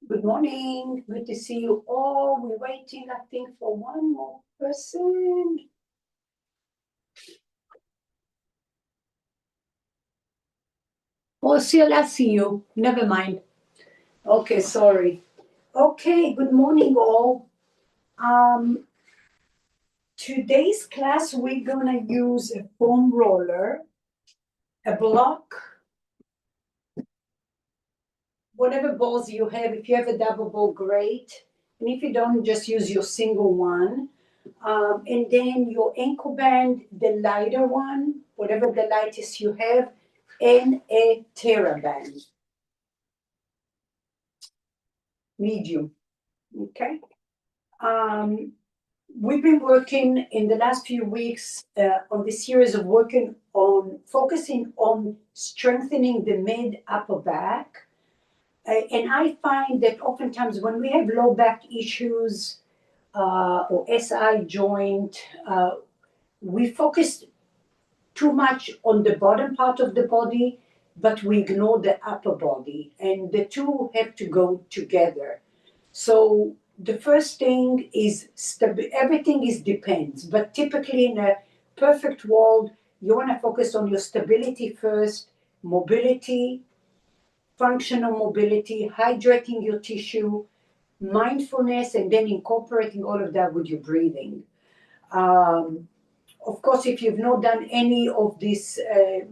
Good morning. Good to see you all. We're waiting, I think, for one more person. Oh, Sheila, see you. Never mind. Okay, sorry. Okay, good morning, all. Um, Today's class, we're gonna use a foam roller, a block, whatever balls you have. If you have a double ball, great. And if you don't, just use your single one. And then your ankle band, the lighter one, whatever the lightest you have, and a TheraBand, medium. Okay. Um, we've been working in the last few weeks on this series of working on focusing on strengthening the mid upper back. And I find that oftentimes when we have low back issues or SI joint, we focus too much on the bottom part of the body, but we ignore the upper body, and the two have to go together. So the first thing is everything is depends, but typically in a perfect world, you want to focus on your stability first, mobility, functional mobility, hydrating your tissue, mindfulness, and then incorporating all of that with your breathing. Um, of course, if you've not done any of this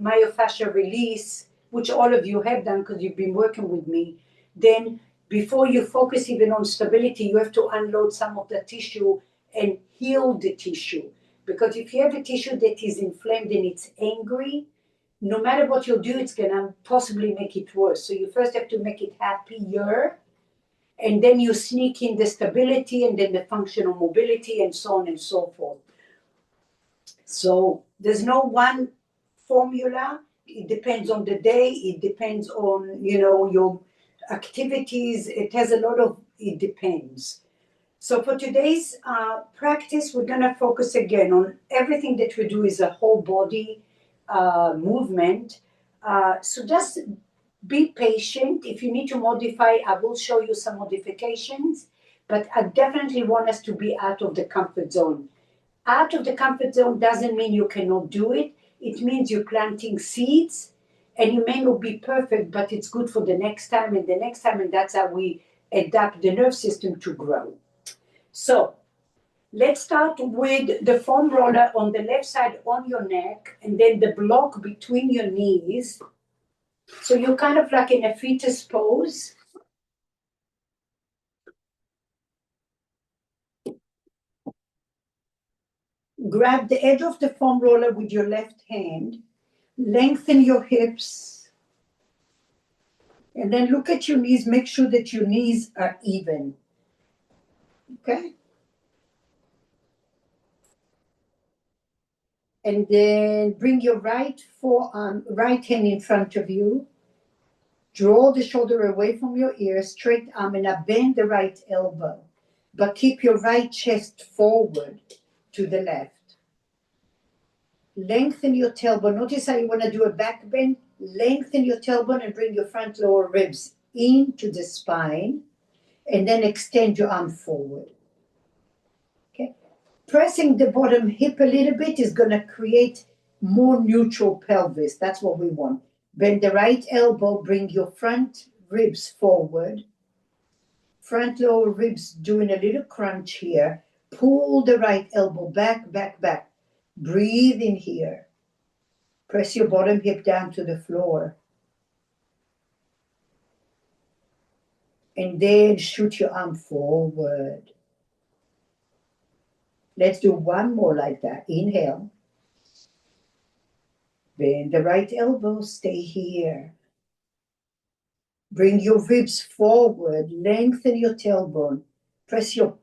myofascial release, which all of you have done because you've been working with me, then before you focus even on stability, you have to unload some of the tissue and heal the tissue. Because if you have a tissue that is inflamed and it's angry, no matter what you do, it's going to possibly make it worse. So you first have to make it happier, and then you sneak in the stability and then the functional mobility and so on and so forth. So there's no one formula. It depends on the day. It depends on, your activities. It has a lot of, it depends. So for today's practice, we're going to focus again on everything that we do is a whole body movement. So just be patient. If you need to modify, I will show you some modifications, but I definitely want us to be out of the comfort zone. Out of the comfort zone doesn't mean you cannot do it. It means you're planting seeds, and you may not be perfect, but it's good for the next time and the next time, and that's how we adapt the nerve system to grow. So let's start with the foam roller on the left side on your neck, and then the block between your knees. So you're kind of like in a fetus pose. Grab the edge of the foam roller with your left hand. Lengthen your hips. And then look at your knees. Make sure that your knees are even. Okay? And then bring your right hand in front of you. Draw the shoulder away from your ear, straight arm, and now bend the right elbow. But keep your right chest forward to the left. Lengthen your tailbone. Notice how you want to do a back bend. Lengthen your tailbone and bring your front lower ribs into the spine. And then extend your arm forward. Okay? Pressing the bottom hip a little bit is going to create more neutral pelvis. That's what we want. Bend the right elbow, bring your front ribs forward. Front lower ribs doing a little crunch here. Pull the right elbow back, back, back. Breathe in here. Press your bottom hip down to the floor. And then shoot your arm forward. Let's do one more like that. Inhale. Bend the right elbow, stay here. Bring your ribs forward, lengthen your tailbone. Press your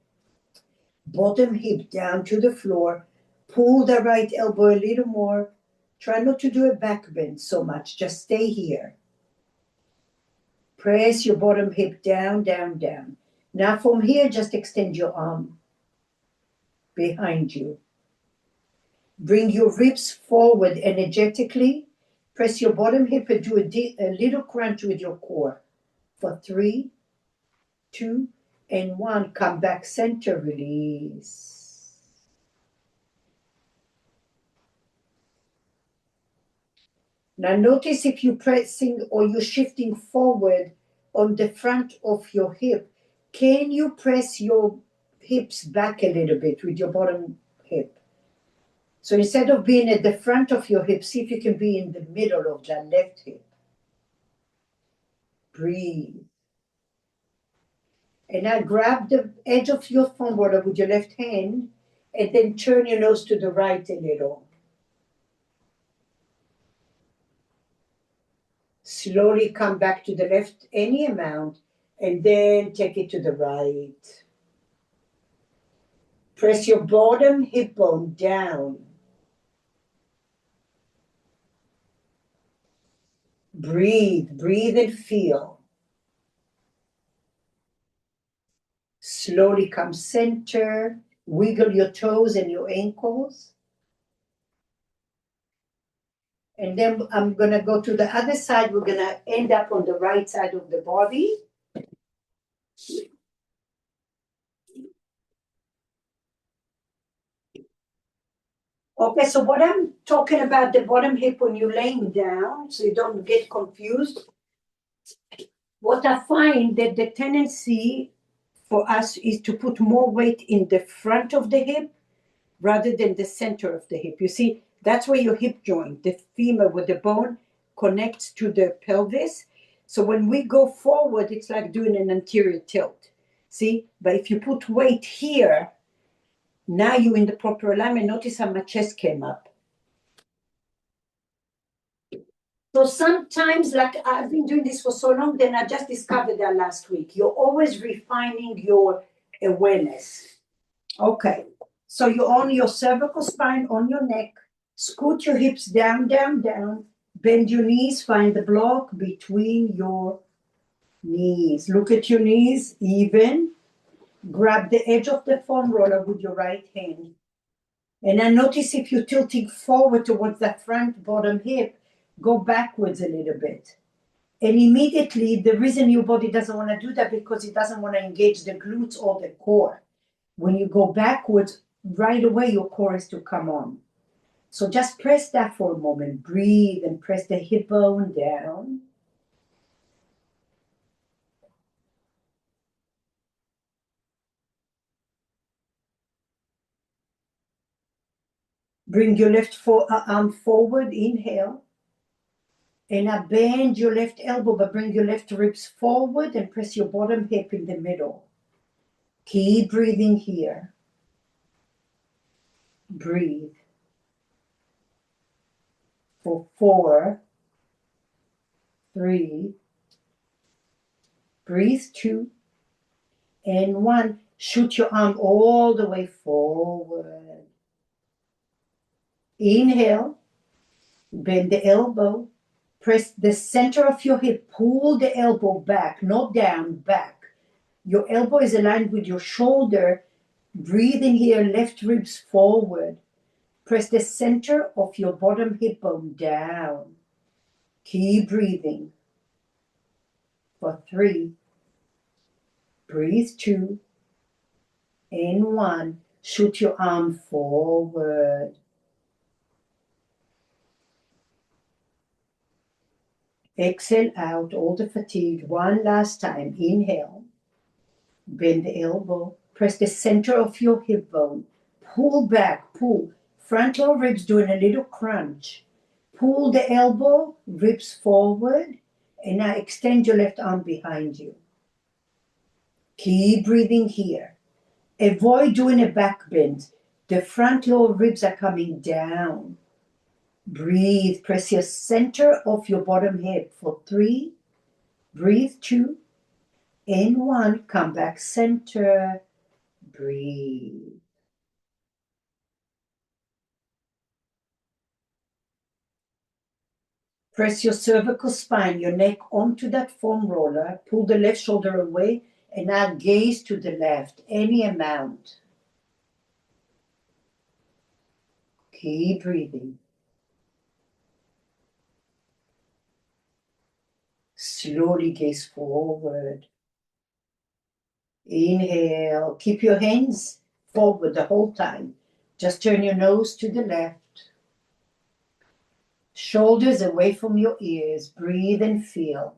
bottom hip down to the floor. Pull the right elbow a little more. Try not to do a back bend so much, just stay here. Press your bottom hip down, down, down. Now from here, just extend your arm behind you. Bring your ribs forward energetically. Press your bottom hip and do a little crunch with your core. For 3, 2, and 1. Come back center, release. Now notice if you're pressing or you're shifting forward on the front of your hip, can you press your hips back a little bit with your bottom hip? So instead of being at the front of your hip, see if you can be in the middle of that left hip. Breathe. And now grab the edge of your foam roller with your left hand and then turn your nose to the right a little. Slowly come back to the left any amount and then take it to the right. Press your bottom hip bone down. Breathe, breathe and feel. Slowly come center. Wiggle your toes and your ankles. And then I'm going to go to the other side. We're going to end up on the right side of the body. Okay, so what I'm talking about, the bottom hip when you're laying down, so you don't get confused. What I find that the tendency for us is to put more weight in the front of the hip rather than the center of the hip. You see, that's where your hip joint, the femur with the bone, connects to the pelvis. So when we go forward, it's like doing an anterior tilt. See, but if you put weight here, now you're in the proper alignment. Notice how my chest came up. So sometimes, like I've been doing this for so long, then I just discovered that last week. You're always refining your awareness. Okay, so you're on your cervical spine, on your neck. Scoot your hips down, down, down. Bend your knees, find the block between your knees. Look at your knees, even. Grab the edge of the foam roller with your right hand. And then notice if you're tilting forward towards that front bottom hip, go backwards a little bit. And immediately, the reason your body doesn't want to do that because it doesn't want to engage the glutes or the core. When you go backwards, right away your core is to come on. So just press that for a moment. Breathe and press the hip bone down. Bring your left arm forward, inhale. And now bend your left elbow, but bring your left ribs forward and press your bottom hip in the middle. Keep breathing here. Breathe. For 4, 3, breathe 2, and 1. Shoot your arm all the way forward. Inhale. Bend the elbow. Press the center of your hip. Pull the elbow back, not down, back. Your elbow is aligned with your shoulder. Breathe in here, left ribs forward. Press the center of your bottom hip bone down. Keep breathing. For 3, breathe 2, and 1. Shoot your arm forward. Exhale out all the fatigue. One last time. Inhale. Bend the elbow. Press the center of your hip bone. Pull back, pull. Frontal ribs doing a little crunch. Pull the elbow, ribs forward, and now extend your left arm behind you. Keep breathing here. Avoid doing a back bend. The front lower ribs are coming down. Breathe. Press your center of your bottom hip for 3. Breathe 2. And 1. Come back center. Breathe. Press your cervical spine, your neck onto that foam roller. Pull the left shoulder away and now gaze to the left, any amount. Keep breathing. Slowly gaze forward. Inhale, keep your hands forward the whole time. Just turn your nose to the left. Shoulders away from your ears. Breathe and feel.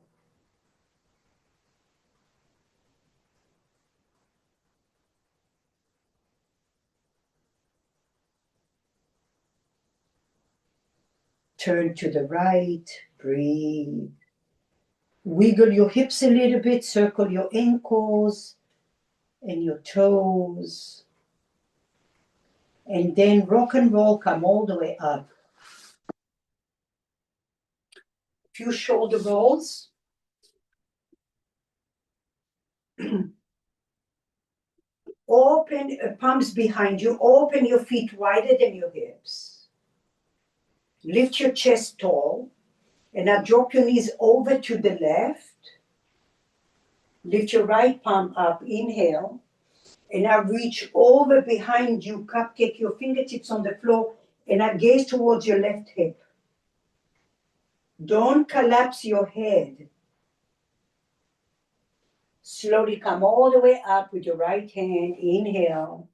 Turn to the right. Breathe. Wiggle your hips a little bit. Circle your ankles and your toes. And then rock and roll, come all the way up. Few shoulder rolls. Open palms behind you. Open your feet wider than your hips. Lift your chest tall. And now drop your knees over to the left. Lift your right palm up. Inhale. And now reach over behind you. Cupcake your fingertips on the floor. And now gaze towards your left hip. Don't collapse your head. Slowly come all the way up with your right hand. Inhale.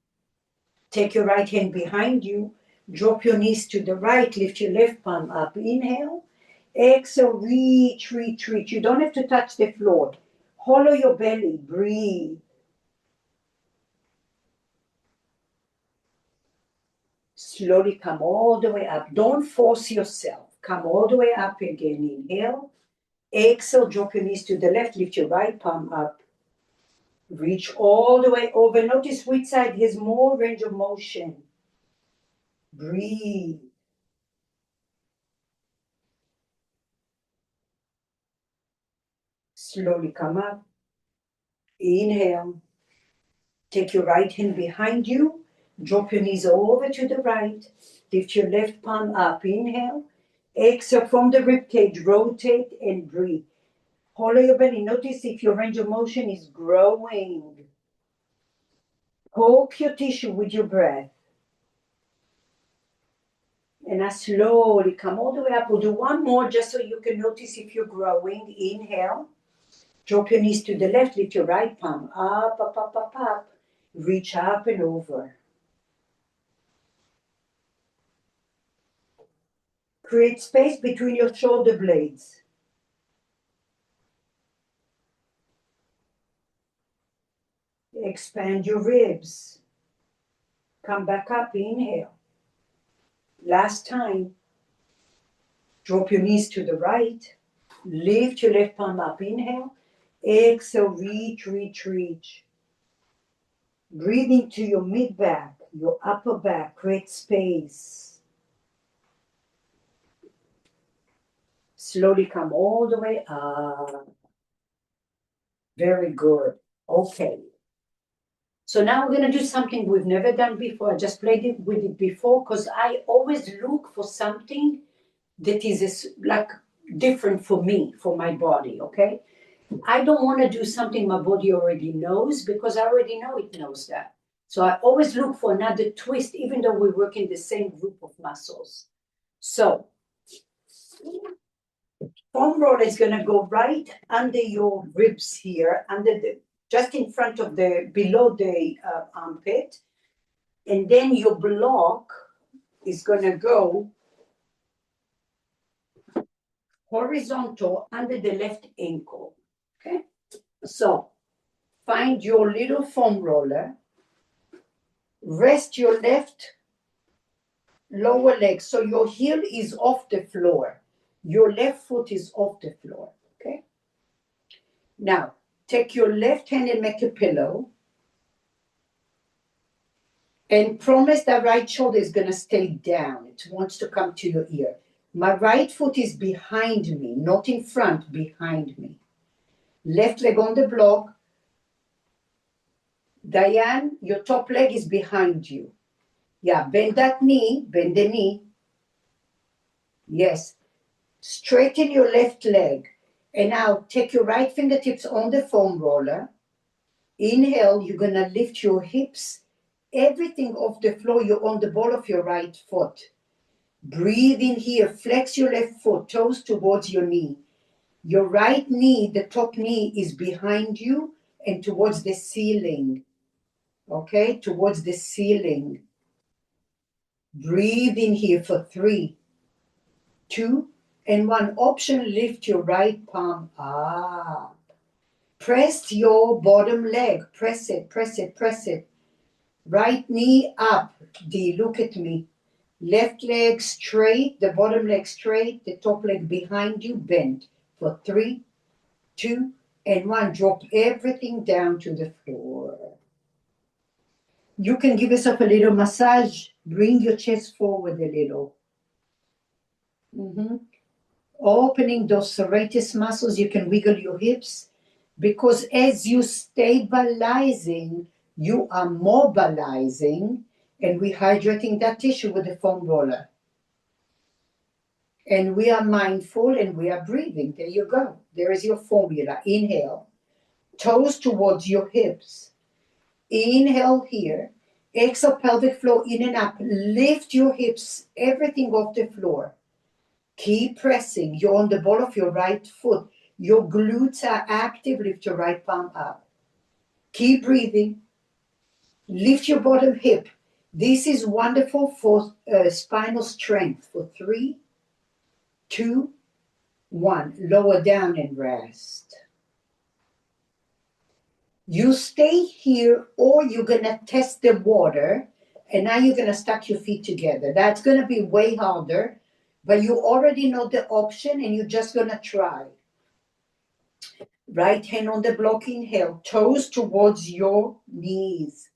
Take your right hand behind you. Drop your knees to the right. Lift your left palm up. Inhale. Exhale. Reach, reach, reach. You don't have to touch the floor. Hollow your belly. Breathe. Slowly come all the way up. Don't force yourself. Come all the way up again. Inhale. Exhale. Drop your knees to the left. Lift your right palm up. Reach all the way over. Notice which side has more range of motion. Breathe. Slowly come up. Inhale. Take your right hand behind you. Drop your knees over to the right. Lift your left palm up. Inhale. Exhale from the ribcage. Rotate and breathe. Hollow your belly. Notice if your range of motion is growing. Poke your tissue with your breath. And now slowly come all the way up. We'll do one more just so you can notice if you're growing. Inhale. Drop your knees to the left. Lift your right palm up, up, up, up, up. Reach up and over. Create space between your shoulder blades. Expand your ribs. Come back up. Inhale. Last time. Drop your knees to the right. Lift your left palm up. Inhale. Exhale. Reach, reach, reach. Breathe into your mid-back, your upper back. Create space. Slowly come all the way up. Very good. Okay. So now we're going to do something we've never done before. I just played it with it before because I always look for something that is like different for me, for my body, okay? I don't want to do something my body already knows because I already know it knows that. So I always look for another twist, even though we work in the same group of muscles. So foam roller is going to go right under your ribs here, just in front of below the armpit. And then your block is going to go horizontal under the left ankle. Okay? So find your little foam roller. Rest your left lower leg so your heel is off the floor. Your left foot is off the floor. Okay? Now, take your left hand and make a pillow. And promise that right shoulder is going to stay down. It wants to come to your ear. My right foot is behind me, not in front, behind me. Left leg on the block. Diane, your top leg is behind you. Yeah, bend that knee, bend the knee. Yes. Straighten your left leg. And now take your right fingertips on the foam roller. Inhale, you're going to lift your hips, everything off the floor. You're on the ball of your right foot. Breathe in here, flex your left foot, toes towards your knee. Your right knee, the top knee is behind you. and towards the ceiling. Okay, towards the ceiling. Breathe in here for 3, 2, and 1. Option, lift your right palm up. Press your bottom leg. Press it, press it, press it. Right knee up. D, look at me. Left leg straight, the bottom leg straight, the top leg behind you, bent. For 3, 2, and 1. Drop everything down to the floor. You can give yourself a little massage. Bring your chest forward a little. Opening those serratus muscles, you can wiggle your hips, because as you stabilizing, you are mobilizing, and we're hydrating that tissue with the foam roller. And we are mindful and we are breathing. There you go. There is your formula. Inhale, toes towards your hips. Inhale here. Exhale, pelvic floor in and up. Lift your hips, everything off the floor. Keep pressing. You're on the ball of your right foot. Your glutes are active. Lift your right palm up. Keep breathing. Lift your bottom hip. This is wonderful for spinal strength. For 3, 2, 1. Lower down and rest. You stay here, or you're going to test the water, and now you're going to stack your feet together. That's going to be way harder, but you already know the option, and you're just going to try. Right hand on the block, inhale, toes towards your knees.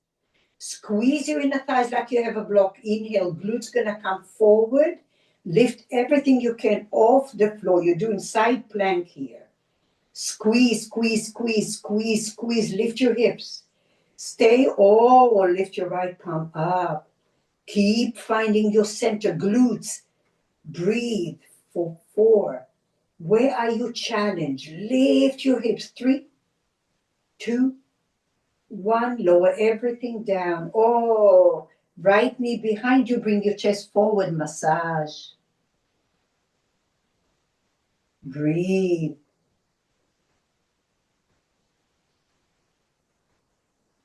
Squeeze your inner thighs like you have a block. Inhale, glutes gonna come forward. Lift everything you can off the floor. You're doing side plank here. Squeeze, squeeze, squeeze, squeeze, squeeze. Lift your hips. Stay or lift your right palm up. Keep finding your center, glutes. Breathe for 4. Where are you challenged? Lift your hips. 3, 2, 1. Lower everything down. Oh, right knee behind you. Bring your chest forward. Massage. Breathe.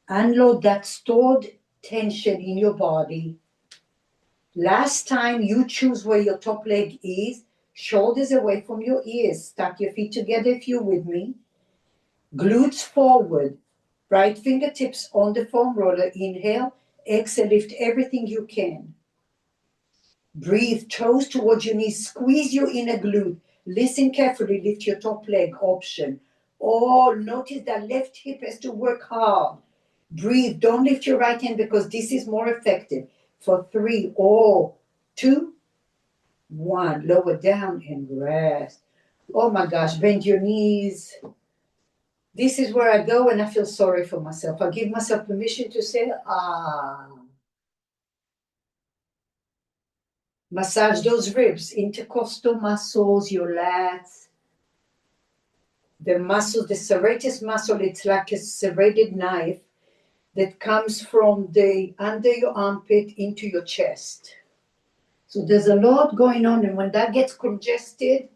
Unload that stored tension in your body. Last time, you choose where your top leg is. Shoulders away from your ears. Stack your feet together if you're with me. Glutes forward. Right fingertips on the foam roller. Inhale. Exhale. Lift everything you can. Breathe. Toes towards your knees. Squeeze your inner glute. Listen carefully. Lift your top leg. Option. Oh, notice that left hip has to work hard. Breathe. Don't lift your right hand because this is more effective. For 3, 2, 1. Lower down and rest. Oh my gosh, bend your knees. This is where I go when I feel sorry for myself. I give myself permission to say, Massage those ribs, intercostal muscles, your lats. The muscle, the serratus muscle, it's like a serrated knife that comes from the under your armpit into your chest. So there's a lot going on, and when that gets congested,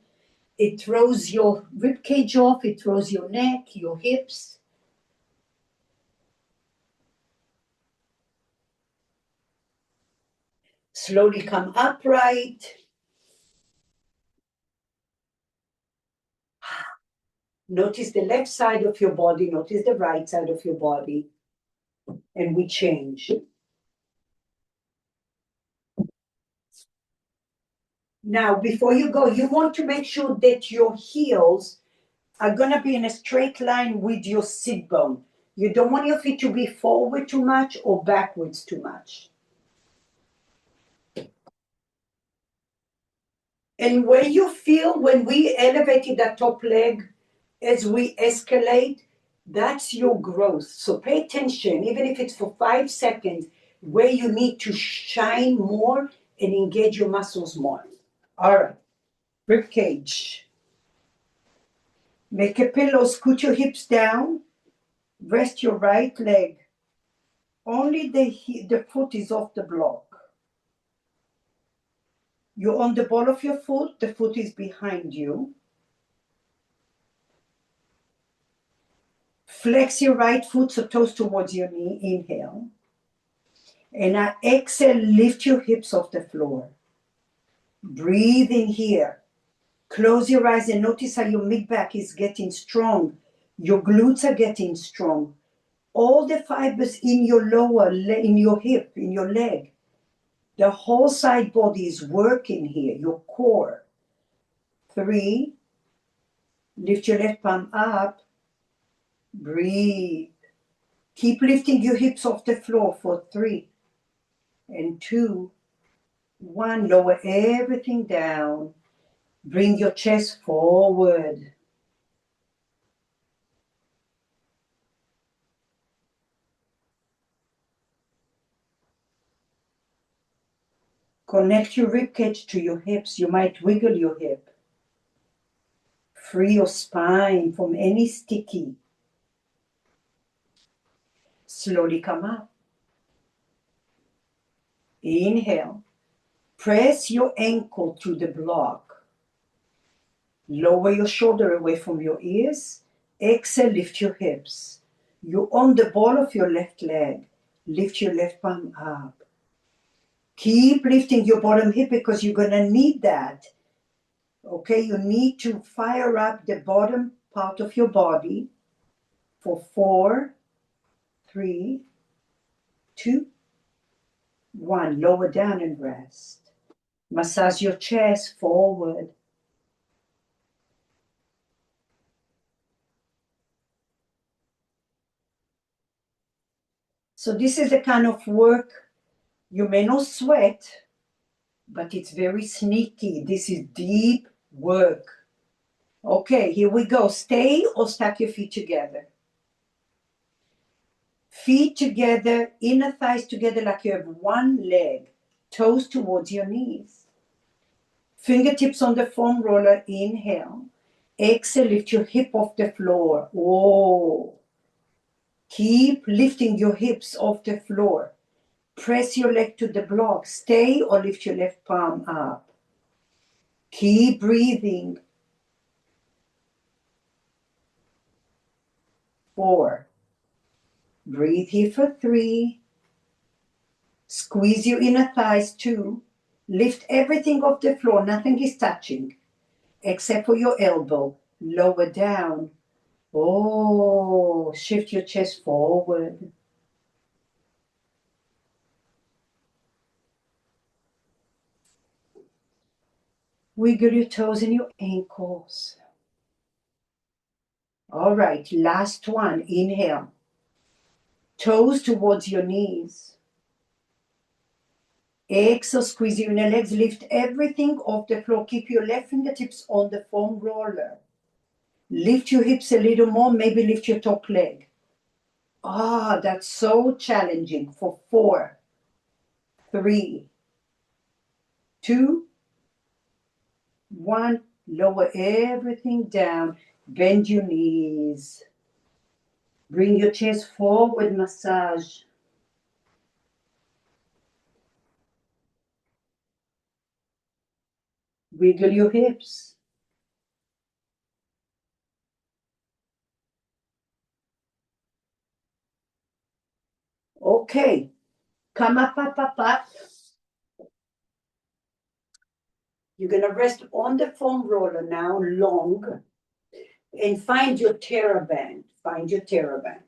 it throws your rib cage off, it throws your neck, your hips. Slowly come upright. Notice the left side of your body, notice the right side of your body, and we change. Now, before you go, you want to make sure that your heels are going to be in a straight line with your sit bone. You don't want your feet to be forward too much or backwards too much. And where you feel when we elevated that top leg, as we escalate, that's your growth. So pay attention, even if it's for 5 seconds, where you need to shine more and engage your muscles more. All right, rib cage. Make a pillow, scoot your hips down, rest your right leg. Only the foot is off the block. You're on the ball of your foot, the foot is behind you. Flex your right foot, so toes towards your knee. Inhale. And now exhale, lift your hips off the floor. Breathe in here. Close your eyes and notice how your mid-back is getting strong. Your glutes are getting strong. All the fibers in your in your hip, in your leg, the whole side body is working here, your core. 3, lift your left palm up. Breathe. Keep lifting your hips off the floor for 3 and 2, 1. Lower everything down. Bring your chest forward. Connect your ribcage to your hips. You might wiggle your hip. Free your spine from any sticky. Slowly come up. Inhale. Press your ankle to the block. Lower your shoulder away from your ears. Exhale, lift your hips. You're on the ball of your left leg. Lift your left palm up. Keep lifting your bottom hip because you're going to need that. Okay, you need to fire up the bottom part of your body for 4, 3, 2, 1. Lower down and rest. Massage your chest forward. So this is the kind of work you may not sweat, but it's very sneaky. This is deep work. Okay, here we go. Stay or stack your feet together. Feet together, inner thighs together like you have one leg. Toes towards your knees. Fingertips on the foam roller. Inhale. Exhale, lift your hip off the floor. Oh. Keep lifting your hips off the floor. Press your leg to the block. Stay or lift your left palm up. Keep breathing. 4. Breathe here for 3. Squeeze your inner thighs. 2. Lift everything off the floor. Nothing is touching except for your elbow. Lower down. Oh, shift your chest forward. Wiggle your toes and your ankles. All right, last one. Inhale. Toes towards your knees. Exhale, squeeze your inner legs. Lift everything off the floor. Keep your left fingertips on the foam roller. Lift your hips a little more. Maybe lift your top leg. Ah, that's so challenging. For 4, 3, 2, 1. Lower everything down. Bend your knees. Bring your chest forward. Massage. Wiggle your hips. Okay. Come up, up, up, up. You're going to rest on the foam roller now, long, and find your TheraBand. Find your TheraBand.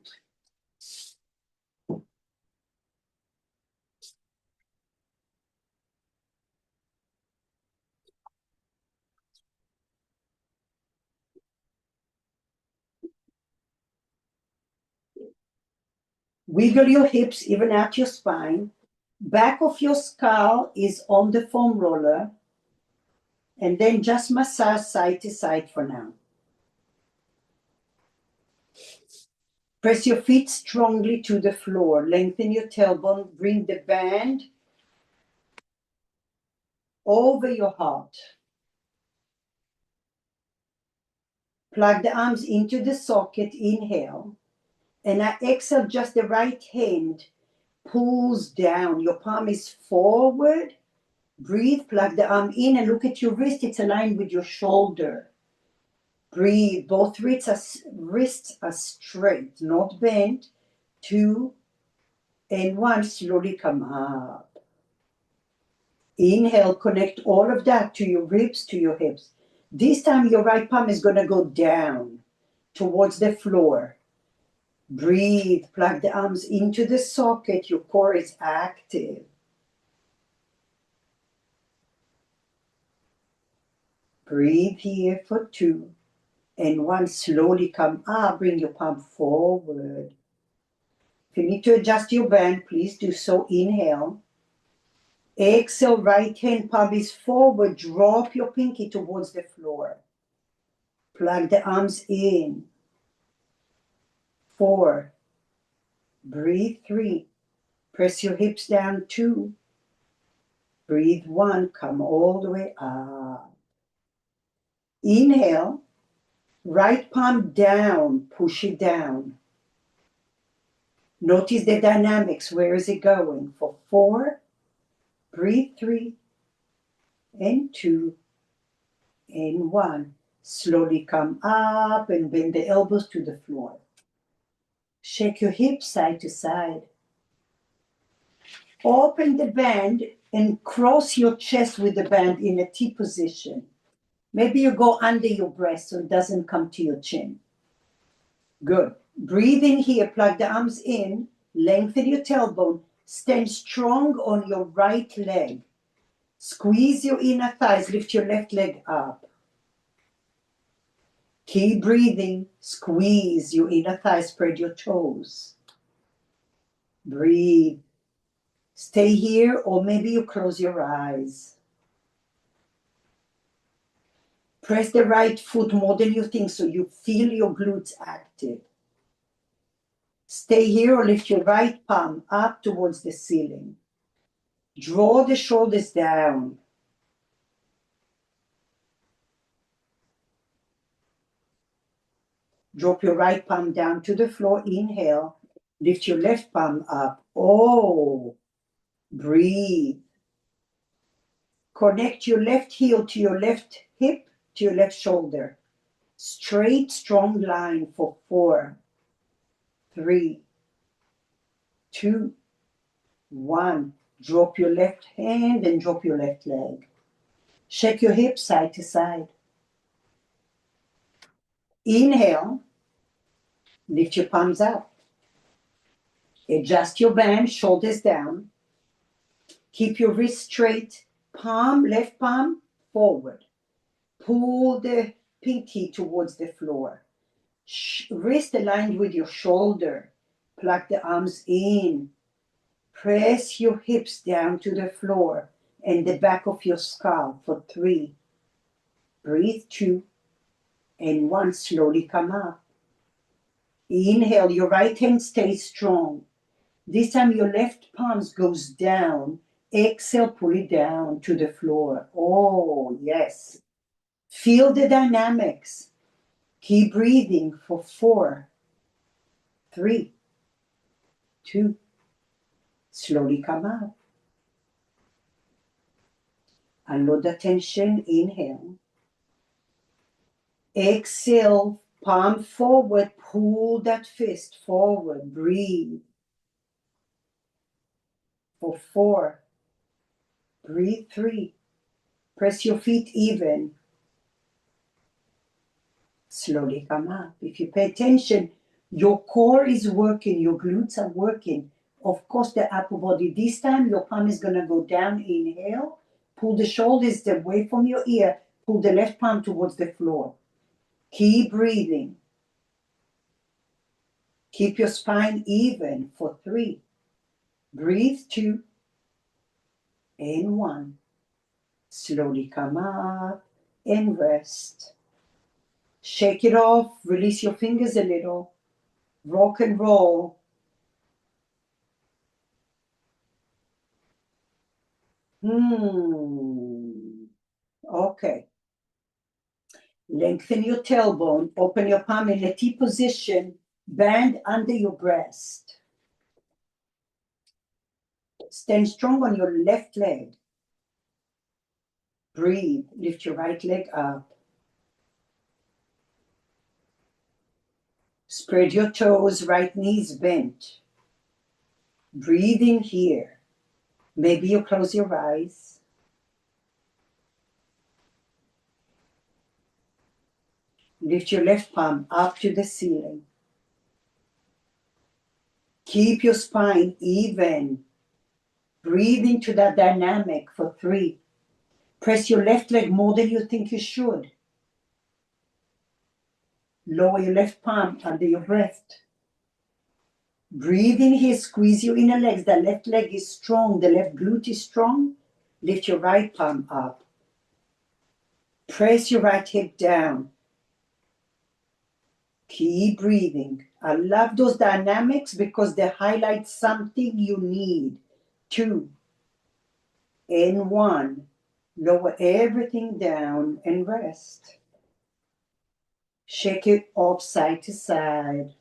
Wiggle your hips, even out your spine. Back of your skull is on the foam roller. And then just massage side to side for now. Press your feet strongly to the floor. Lengthen your tailbone. Bring the band over your heart. Plug the arms into the socket. Inhale. And I exhale, just the right hand pulls down. Your palm is forward. Breathe, plug the arm in and look at your wrist. It's aligned with your shoulder. Breathe. Both wrists are straight, not bent. 2 and 1. Slowly come up. Inhale, connect all of that to your ribs, to your hips. This time your right palm is going to go down towards the floor. Breathe, plug the arms into the socket. Your core is active. Breathe here for 2 and 1. Slowly come up, bring your palm forward. If you need to adjust your band, please do so. Inhale. Exhale, right hand palm is forward. Drop your pinky towards the floor. Plug the arms in. 4. Breathe. 3. Press your hips down. 2. Breathe. 1. Come all the way up. Inhale. Right palm down. Push it down. Notice the dynamics. Where is it going? For 4. Breathe. 3 and 2 and 1. Slowly come up and bend the elbows to the floor. Shake your hips side to side. Open the band and cross your chest with the band in a T position. Maybe you go under your breast so it doesn't come to your chin. Good. Breathe in here, plug the arms in, lengthen your tailbone, stand strong on your right leg. Squeeze your inner thighs, lift your left leg up. Keep breathing, squeeze your inner thighs, spread your toes. Breathe. Stay here, or maybe you close your eyes. Press the right foot more than you think so you feel your glutes active. Stay here or lift your right palm up towards the ceiling. Draw the shoulders down. Drop your right palm down to the floor. Inhale. Lift your left palm up. Oh, breathe. Connect your left heel to your left hip, to your left shoulder. Straight, strong line for 4, 3, 2, 1. Drop your left hand and drop your left leg. Shake your hips side to side. Inhale. Lift your palms up. Adjust your band, shoulders down. Keep your wrist straight. Palm, left palm, forward. Pull the pinky towards the floor. Wrist aligned with your shoulder. Plug the arms in. Press your hips down to the floor and the back of your skull for 3. Breathe. 2 and 1. Slowly come up. Inhale. Your right hand stays strong. This time your left palm goes down. Exhale, pull it down to the floor. Oh, yes. Feel the dynamics. Keep breathing for 4, 3, 2. Slowly come up. Unload the tension. Inhale. Exhale, palm forward. Pull that fist forward. Breathe. For 4. Breathe. 3. Press your feet even. Slowly come up. If you pay attention, your core is working, your glutes are working. Of course, the upper body. This time, your palm is going to go down. Inhale. Pull the shoulders away from your ear. Pull the left palm towards the floor. Keep breathing. Keep your spine even for 3. Breathe. 2 and 1. Slowly come up and rest. Shake it off. Release your fingers a little. Rock and roll. Okay. Lengthen your tailbone. Open your palm in a T position. Band under your breast. Stand strong on your left leg. Breathe. Lift your right leg up. Spread your toes, right knees bent. Breathe in here. Maybe you close your eyes. Lift your left palm up to the ceiling. Keep your spine even. Breathe into that dynamic for 3. Press your left leg more than you think you should. Lower your left palm under your breast. Breathe in here, squeeze your inner legs. The left leg is strong, the left glute is strong. Lift your right palm up. Press your right hip down. Keep breathing. I love those dynamics because they highlight something you need. 2 and 1. Lower everything down and rest. Shake it off side to side.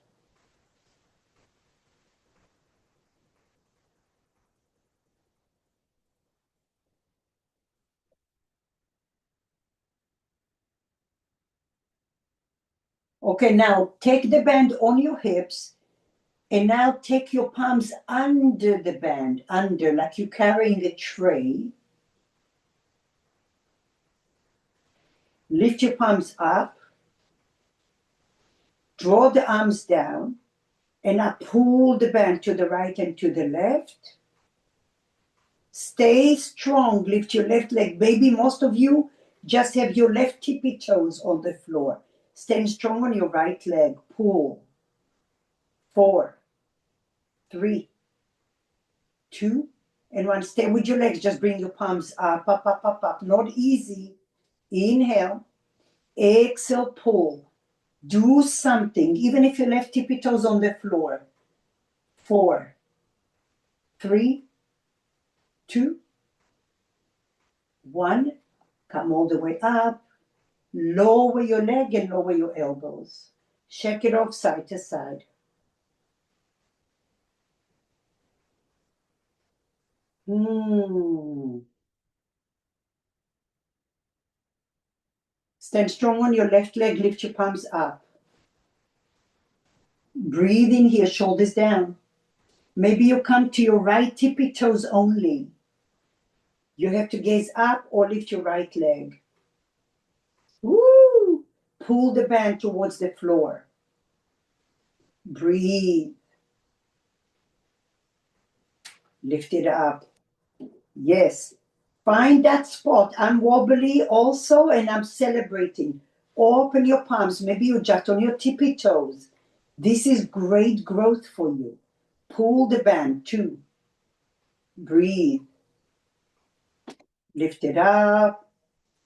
Okay, now take the band on your hips and now take your palms under the band, under, like you're carrying a tray. Lift your palms up. Draw the arms down and now pull the band to the right and to the left. Stay strong. Lift your left leg. Maybe most of you just have your left tippy toes on the floor. Stand strong on your right leg. Pull. 4, 3, 2, and 1. Stay with your legs. Just bring your palms up, up, up, up, up. Not easy. Inhale. Exhale, pull. Do something, even if your left tippy toes on the floor. 4, 3, 2, 1. Come all the way up. Lower your leg and lower your elbows. Shake it off side to side. Stand strong on your left leg. Lift your palms up. Breathe in here, shoulders down. Maybe you come to your right tippy toes only. You have to gaze up or lift your right leg. Woo! Pull the band towards the floor. Breathe. Lift it up. Yes. Find that spot. I'm wobbly also and I'm celebrating. Open your palms. Maybe you're just on your tippy toes. This is great growth for you. Pull the band. 2. Breathe. Lift it up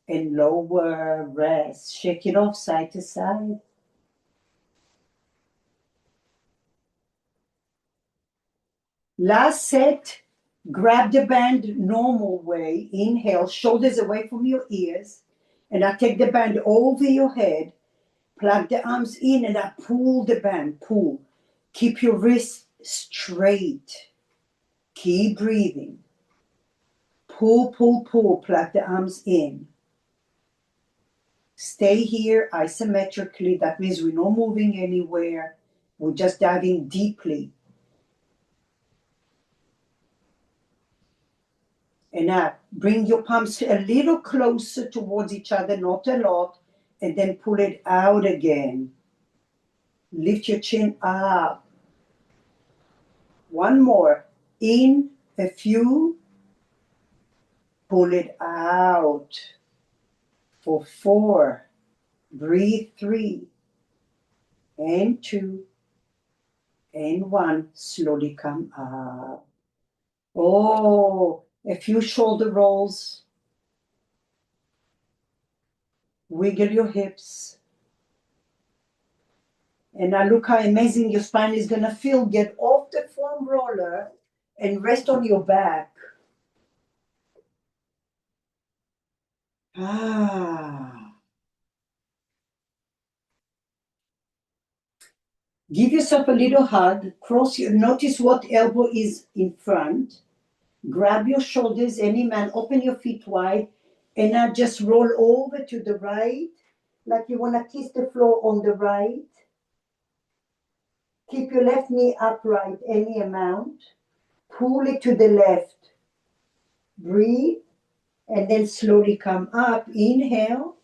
and lower. Rest. Shake it off side to side. Last set. Grab the band normal way. Inhale, shoulders away from your ears. And I take the band over your head. Plug the arms in and I pull the band. Pull. Keep your wrists straight. Keep breathing. Pull, pull, pull. Plug the arms in. Stay here isometrically. That means we're not moving anywhere. We're just diving deeply. And now bring your palms a little closer towards each other, not a lot, and then pull it out again. Lift your chin up. One more. In a few. Pull it out. For 4. Breathe 3. And 2. And 1. Slowly come up. Oh, a few shoulder rolls. Wiggle your hips. And now look how amazing your spine is going to feel. Get off the foam roller and rest on your back. Give yourself a little hug. Notice what elbow is in front. Grab your shoulders, any man, open your feet wide, and now just roll over to the right, like you want to kiss the floor on the right. Keep your left knee upright, any amount. Pull it to the left. Breathe, and then slowly come up. Inhale.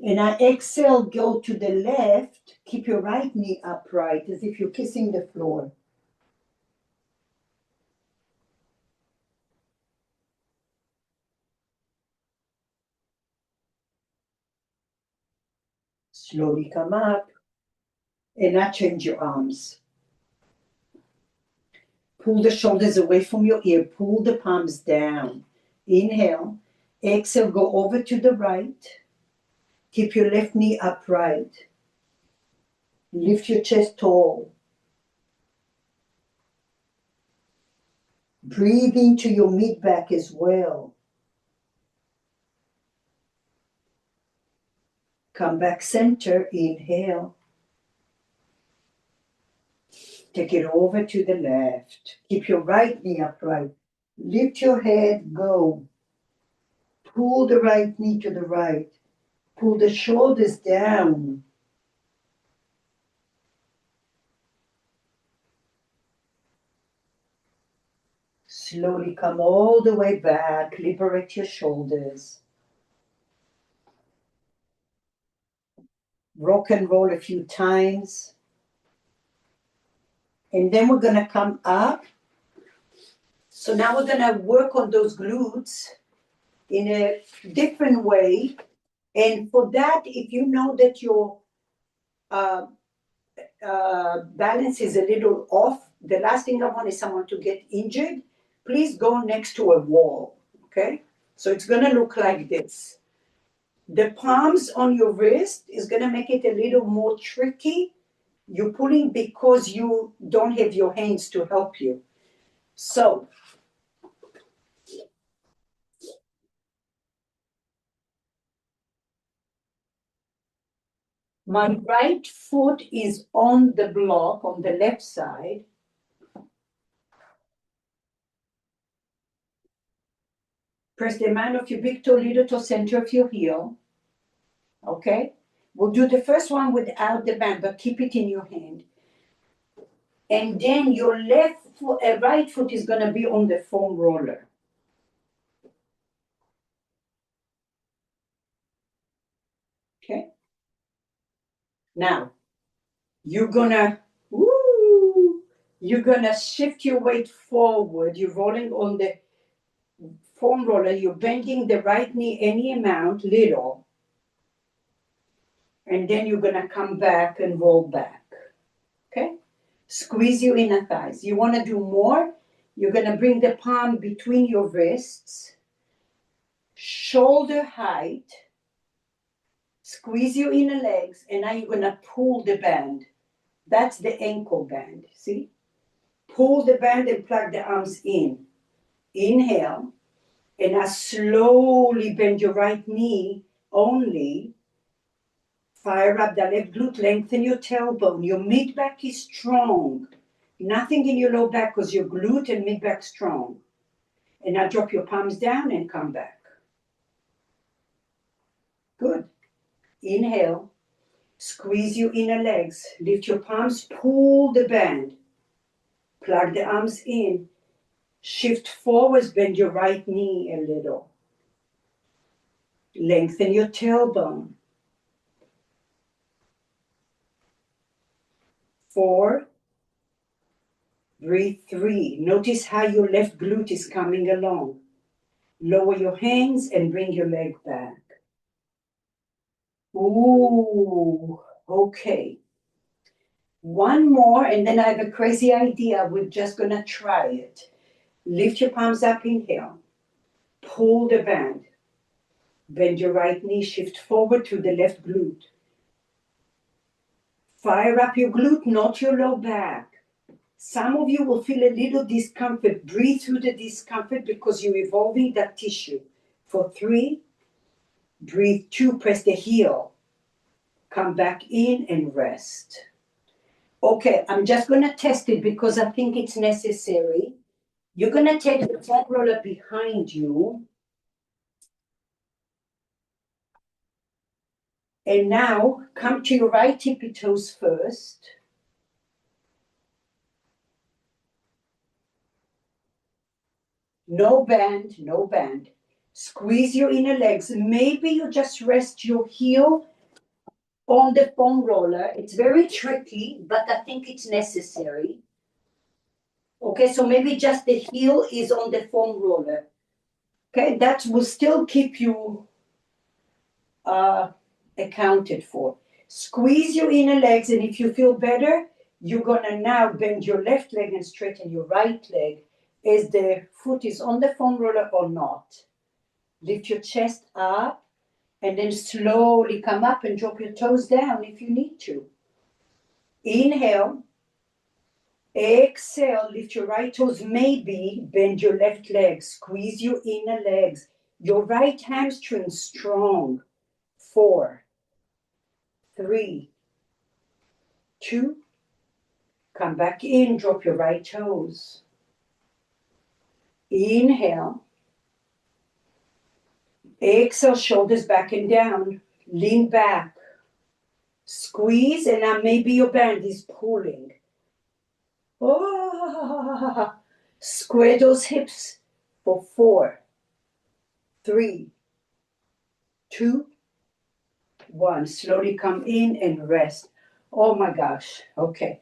And I exhale, go to the left. Keep your right knee upright as if you're kissing the floor. Slowly come up. And now change your arms. Pull the shoulders away from your ear. Pull the palms down. Inhale. Exhale, go over to the right. Keep your left knee upright. Lift your chest tall. Breathe into your mid-back as well. Come back center. Inhale. Take it over to the left. Keep your right knee upright. Lift your head. Go. Pull the right knee to the right. Pull the shoulders down. Slowly come all the way back. Liberate your shoulders. Rock and roll a few times. And then we're going to come up. So now we're going to work on those glutes in a different way. And for that, if you know that your balance is a little off, the last thing I want is someone to get injured. Please go next to a wall, okay? So it's going to look like this. The palms on your wrist is going to make it a little more tricky. You're pulling because you don't have your hands to help you. So my right foot is on the block on the left side. Press the amount of your big toe, little toe, center of your heel. Okay? We'll do the first one without the band, but keep it in your hand. And then your left foot, right foot is going to be on the foam roller. Okay? Now, you're going to shift your weight forward. You're rolling on the foam roller. You're bending the right knee any amount, little. And then you're going to come back and roll back. Okay? Squeeze your inner thighs. You want to do more? You're going to bring the palm between your wrists, shoulder height, squeeze your inner legs, and now you're going to pull the band. That's the ankle band, see? Pull the band and plug the arms in. Inhale, and now slowly bend your right knee only. Fire up the left glute, lengthen your tailbone. Your mid-back is strong. Nothing in your low back because your glute and mid-back strong. And now drop your palms down and come back. Good. Inhale. Squeeze your inner legs. Lift your palms. Pull the band. Plug the arms in. Shift forwards. Bend your right knee a little. Lengthen your tailbone. 4. Breathe 3. Notice how your left glute is coming along. Lower your hands and bring your leg back. Ooh, okay. One more, and then I have a crazy idea. We're just going to try it. Lift your palms up, inhale. Pull the band. Bend your right knee, shift forward to the left glute. Fire up your glute, not your low back. Some of you will feel a little discomfort. Breathe through the discomfort because you're evolving that tissue. For 3, breathe 2, press the heel. Come back in and rest. Okay, I'm just going to test it because I think it's necessary. You're going to take the foam roller behind you And now come to your right tippy toes first. No bend, no bend. Squeeze your inner legs. Maybe you just rest your heel on the foam roller. It's very tricky, but I think it's necessary. Okay, so maybe just the heel is on the foam roller. Okay, that will still keep you accounted for. Squeeze your inner legs, and if you feel better, you're gonna now bend your left leg and straighten your right leg as the foot is on the foam roller or not. Lift your chest up and then slowly come up and drop your toes down if you need to. Inhale. Exhale, lift your right toes, maybe bend your left leg, squeeze your inner legs, your right hamstring strong. 4, 3, 2, come back in, drop your right toes. Inhale. Exhale, shoulders back and down, lean back. Squeeze, and now maybe your band is pulling. Oh, square those hips for 4, 3, 2, 1. Slowly come in and rest. Oh my gosh. Okay.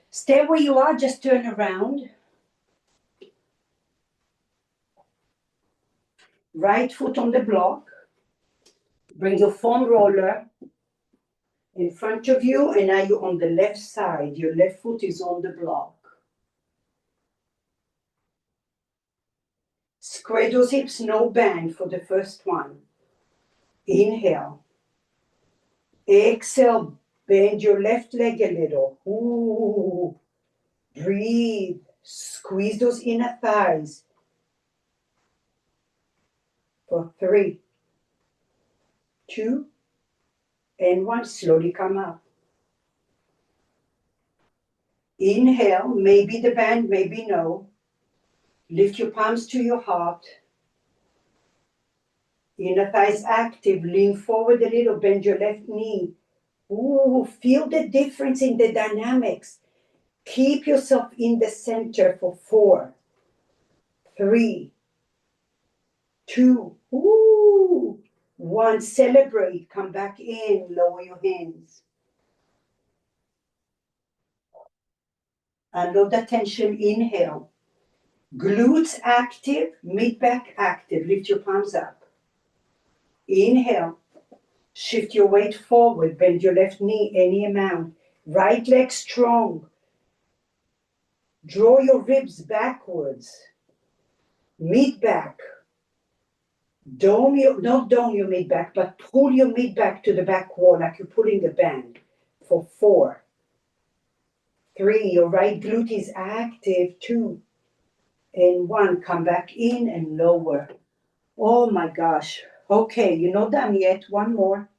Stay where you are. Just turn around. Right foot on the block. Bring your foam roller in front of you, and now you're on the left side. Your left foot is on the block. Square those hips, no bend for the first one. Inhale. Exhale, bend your left leg a little. Ooh. Breathe. Squeeze those inner thighs. For 3, 2, and 1. Slowly come up. Inhale, maybe the bend, maybe no. Lift your palms to your heart. Inner thighs active. Lean forward a little. Bend your left knee. Ooh, feel the difference in the dynamics. Keep yourself in the center for 4, 3, 2, 1. Celebrate. Come back in. Lower your hands. Unload the tension. Inhale. Glutes active. Mid-back active. Lift your palms up. Inhale. Shift your weight forward. Bend your left knee any amount. Right leg strong. Draw your ribs backwards. Mid-back. Not dome your mid-back, but pull your mid-back to the back wall like you're pulling a band. For 4, 3, your right glute is active. 2, and 1. Come back in and lower. Oh my gosh. Okay, you're not done yet. One more.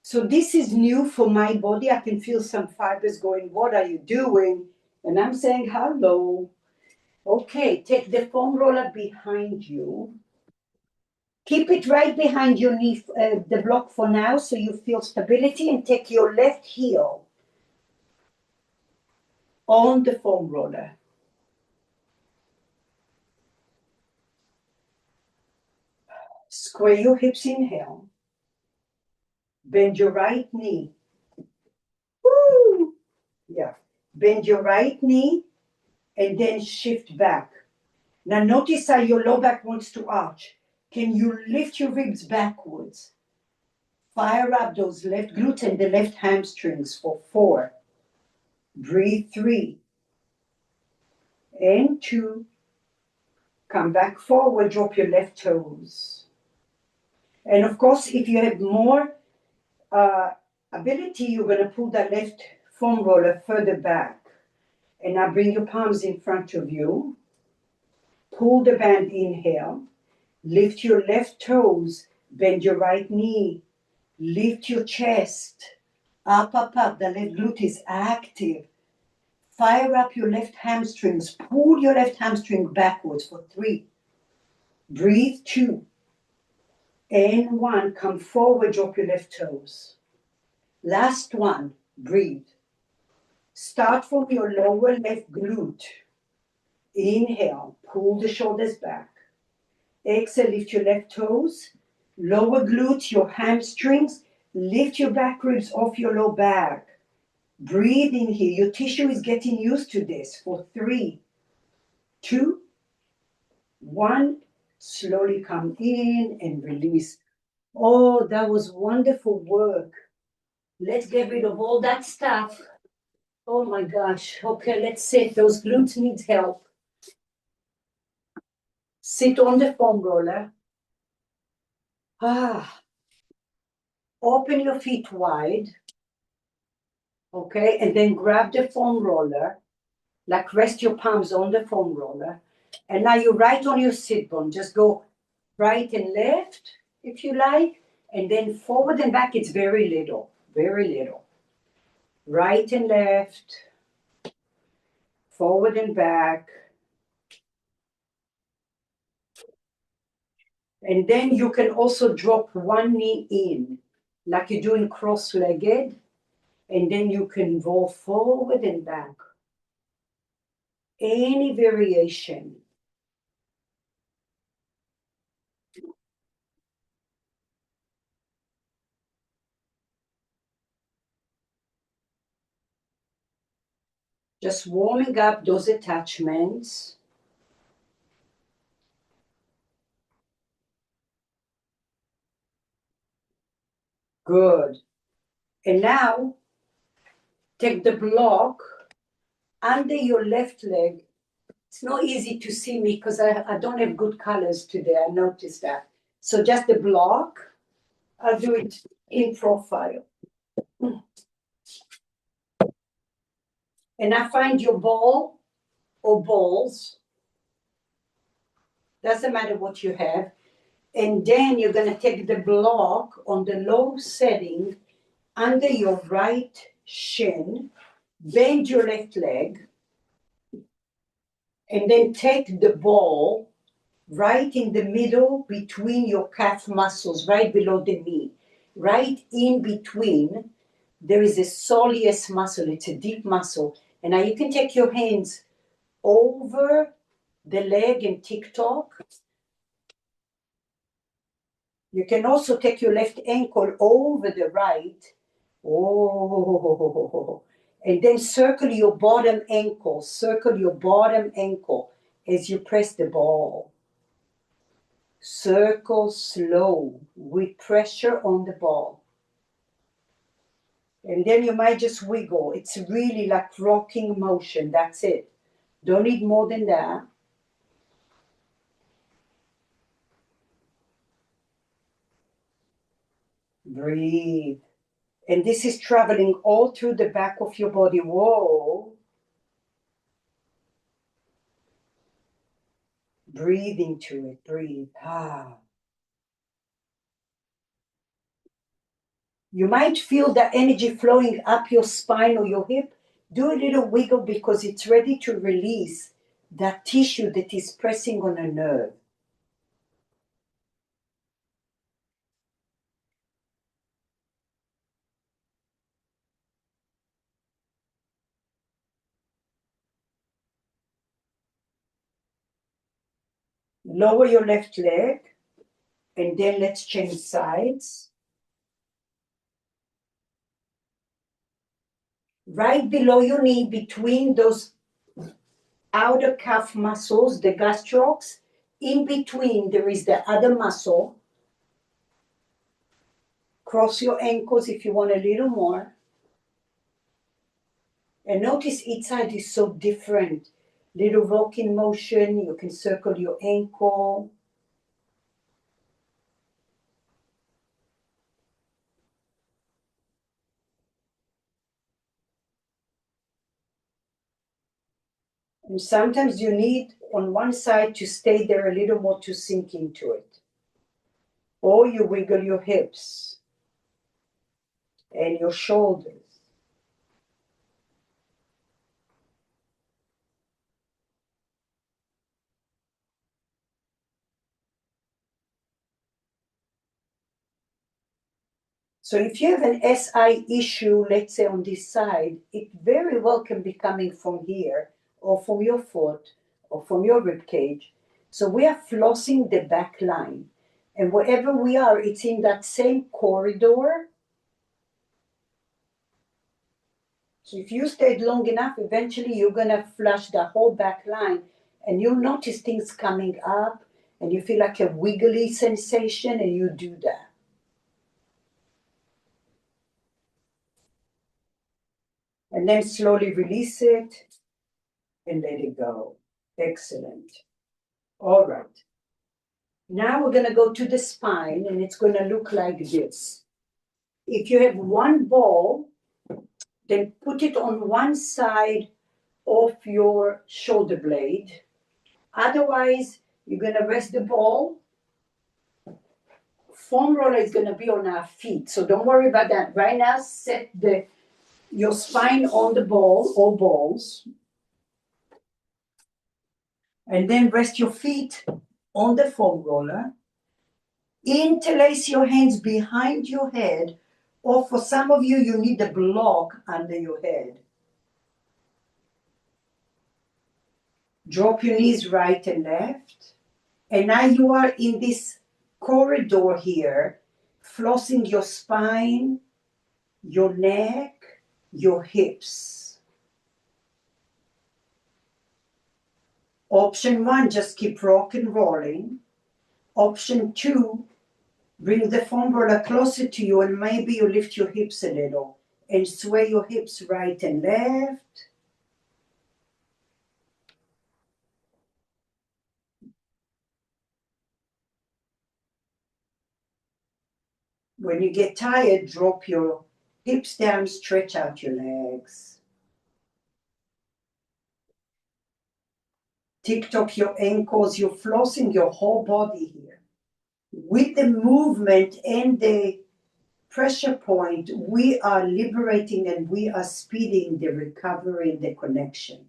So this is new for my body. I can feel some fibers going, what are you doing? And I'm saying, hello. Okay, take the foam roller behind you. Keep it right behind your knee, the block for now, so you feel stability, and take your left heel on the foam roller. Square your hips, inhale. Bend your right knee. Woo! Yeah. Bend your right knee and then shift back. Now notice how your low back wants to arch. Can you lift your ribs backwards? Fire up those left glutes and the left hamstrings for 4. Breathe. 3, and 2. Come back forward, drop your left toes. And of course, if you have more ability, you're going to pull that left foam roller further back. And now bring your palms in front of you. Pull the band, inhale. Lift your left toes, bend your right knee. Lift your chest. Up, up, up. The left glute is active. Fire up your left hamstrings. Pull your left hamstring backwards for 3. Breathe. 2, And one, come forward, drop your left toes. Last one, breathe. Start from your lower left glute. Inhale, pull the shoulders back. Exhale, lift your left toes. Lower glute, your hamstrings. Lift your back ribs off your low back. Breathe in here. Your tissue is getting used to this for 3, 2, 1. Slowly come in and release. Oh, that was wonderful work. Let's get rid of all that stuff. Oh my gosh. Okay, let's sit. Those glutes need help. Sit on the foam roller. Open your feet wide. Okay, and then grab the foam roller. Like rest your palms on the foam roller. And now you're right on your sit bone. Just go right and left, if you like. And then forward and back, it's very little, very little. Right and left, forward and back. And then you can also drop one knee in, like you're doing cross-legged. And then you can roll forward and back. Any variation. Just warming up those attachments. Good. And now, take the block under your left leg. It's not easy to see me because I don't have good colors today. I noticed that. So just the block. I'll do it in profile. And I find your ball or balls. Doesn't matter what you have. And then you're going to take the block on the low setting under your right shin. Bend your left leg. And then take the ball right in the middle between your calf muscles, right below the knee. Right in between, there is a soleus muscle. It's a deep muscle. And now you can take your hands over the leg and tick-tock. You can also take your left ankle over the right. Oh, and then circle your bottom ankle. Circle your bottom ankle as you press the ball. Circle slow with pressure on the ball. And then you might just wiggle. It's really like rocking motion. That's it. Don't need more than that. Breathe. And this is traveling all through the back of your body. Whoa. Breathe into it. Breathe. You might feel the energy flowing up your spine or your hip. Do a little wiggle because it's ready to release that tissue that is pressing on a nerve. Lower your left leg, and then let's change sides. Right below your knee, between those outer calf muscles, the gastrocs, in between there is the other muscle. Cross your ankles if you want a little more. And notice each side is so different. Little rocking motion, you can circle your ankle. And sometimes you need on one side to stay there a little more to sink into it. Or you wiggle your hips and your shoulders. So if you have an SI issue, let's say on this side, it very well can be coming from here or from your foot or from your rib cage. So we are flossing the back line. And wherever we are, it's in that same corridor. So if you stayed long enough, eventually you're going to flush the whole back line and you'll notice things coming up and you feel like a wiggly sensation and you do that. And then slowly release it and let it go. Excellent. All right. Now we're going to go to the spine and it's going to look like this. If you have one ball, then put it on one side of your shoulder blade. Otherwise, you're going to rest the ball. Foam roller is going to be on our feet, so don't worry about that. Right now, set your spine on the ball or balls, and then rest your feet on the foam roller. Interlace your hands behind your head, or for some of you, you need a block under your head. Drop your knees right and left. And now you are in this corridor here, flossing your spine, your neck, your hips. Option 1, just keep rock and rolling. Option 2, bring the foam roller closer to you and maybe you lift your hips a little and sway your hips right and left. When you get tired, drop your hips down, stretch out your legs. Tick-tock your ankles, you're flossing your whole body here. With the movement and the pressure point, we are liberating and we are speeding the recovery and the connection.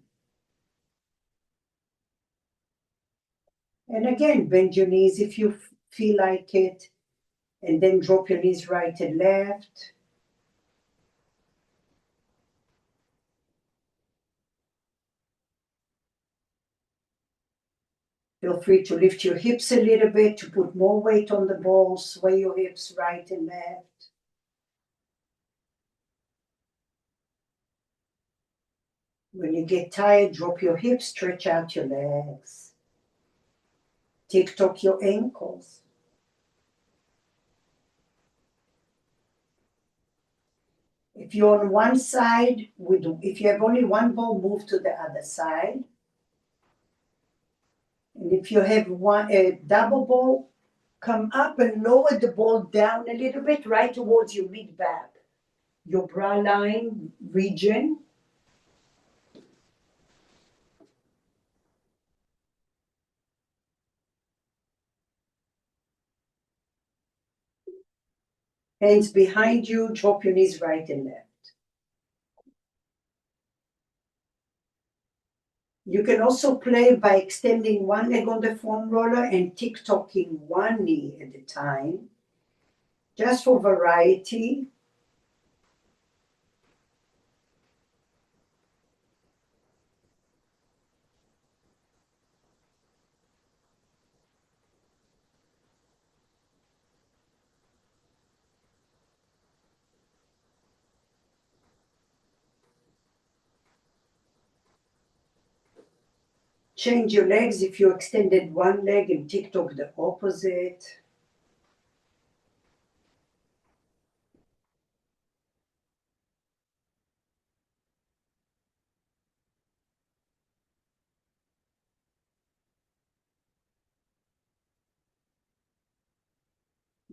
And again, bend your knees if you feel like it, and then drop your knees right and left. Feel free to lift your hips a little bit, to put more weight on the ball, sway your hips right and left. When you get tired, drop your hips, stretch out your legs. Tick-tock your ankles. If you're on one side, if you have only one ball, move to the other side. And if you have a double ball, come up and lower the ball down a little bit, right towards your mid-back, your bra line region. Hands behind you, drop your knees right and left. You can also play by extending one leg on the foam roller and tick-tocking one knee at a time, just for variety. Change your legs if you extended one leg and tick-tock the opposite.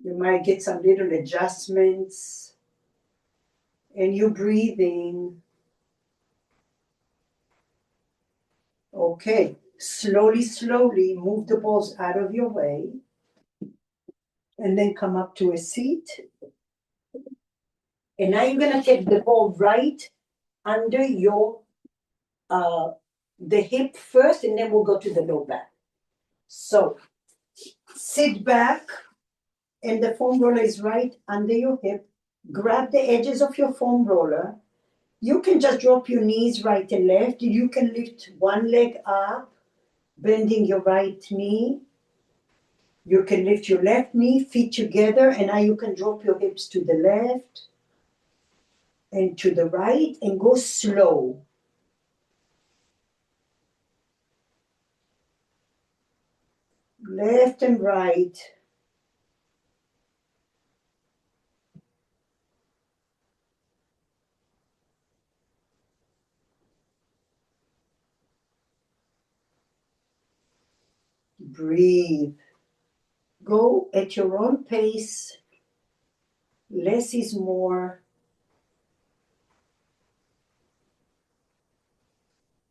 You might get some little adjustments. And you're breathing. Okay, slowly, slowly move the balls out of your way. And then come up to a seat. And now you're going to take the ball right under your the hip first, and then we'll go to the low back. So sit back, and the foam roller is right under your hip. Grab the edges of your foam roller. You can just drop your knees right and left. You can lift one leg up, bending your right knee. You can lift your left knee, feet together, and now you can drop your hips to the left and to the right and go slow. Left and right. Breathe. Go at your own pace. Less is more.